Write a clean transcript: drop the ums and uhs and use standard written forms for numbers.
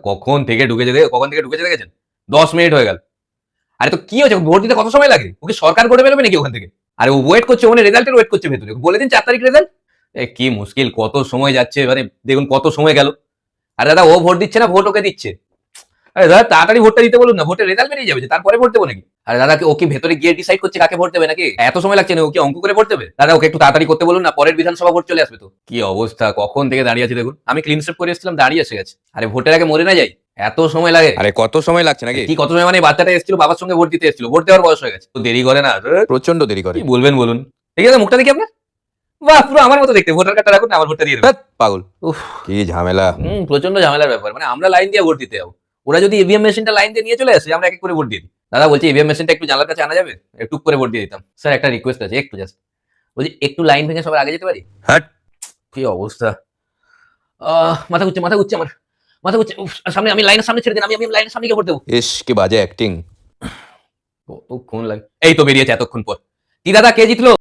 কখন থেকে ঢুকেছে দেখেছেন? 10 মিনিট হয়ে গেল। আরে তো কি হয়েছে, ভোট দিতে কত সময় লাগে? ওকে সরকার করে বেরোবে নাকি ওখান থেকে? আরে ও ওয়েট করছে, ওখানে রেজাল্টের ওয়েট করছে ভেতরে, বলে দিন 4 তারিখ রেজাল্ট। কি মুশকিল, কত সময় যাচ্ছে, এবারে দেখুন কত সময় গেল। আরে দাদা, ও ভোট দিচ্ছে না, ভোট ওকে দিচ্ছে। আরে দাদা তাড়াতাড়ি ভোটটা দিতে বলুন না, ভোটের রেজাল্ট বেরিয়ে যাবে, তারপরে ভোট দেবো নাকি? আরে দাদা, ও কি ভেতরে গিয়ে ডিসাইড করছে কাকে ভোট দেবে নাকি? এত সময় লাগছে না, ও কি অঙ্ক করে ভোট দেবে? দাদা ওকে একটু তাড়াতাড়ি করতে বলুন না, পরের বিধানসভা ভোট চলে আসবে তো। কি অবস্থা, কখন থেকে দাঁড়িয়ে আছে দেখুন। আমি ক্লিন সেভ করে এসেছিলাম, দাঁড়িয়ে এসে গেছে। আরে ভোটের আগে মরে না যাই, এত সময় লাগে? আরে কত সময় লাগছে নাকি? কি কত সময় মানে, বাচ্চাটা এসেছিল বাবার সঙ্গে ভোট দিতে এসেছিল, ভোট দেওয়ার বয়স হয়ে গেছে, তো দেরি করে না? প্রচন্ড দেরি করে। কি বলবেন বলুন। ঠিক আছে, মুখটা দেখি আপনার। বাহ, পুরো আমার মতো দেখতে। ভোটার কার্ডটা রাখুন না, আমার ভোটটা দিয়ে দেবেন। ধ্যাৎ, পাগল। উফ, কি ঝামেলা। প্রচন্ড ঝামেলার ব্যাপার। মানে আমরা লাইন দিয়ে ভোট দিতে যাবো, ওরা যদি ইভিএম মেশিনটা লাইন দিয়ে নিয়ে চলে আসে, আমরা এক এক করে ভোট দিয়ে দিই। দাদা বলছি, ইভিএম মেশিনটা একটু জানলার কাছে আনা যাবে? টুক করে ভোট দিয়ে দিতাম। স্যার একটা রিকোয়েস্ট আছে, একটু জাস্ট বলছি, একটু লাইন ভেঙে সবার আগে যেতে পারি? হ্যাঁ। কি অবস্থা, মাথা ঘুরছে, মাথা ঘুরছে আমার, মাথা ঘুরছে। উফ, সামনে, আমি লাইনের সামনে ছেড়ে দিন, আমি লাইনের সামনে গিয়ে ভোট দেবো। ইস, কি বাজে অ্যাক্টিং। কতক্ষণ লাগে, এই তো বেরিয়েছে এতক্ষণ পর। কি দাদা, কে জিতলো?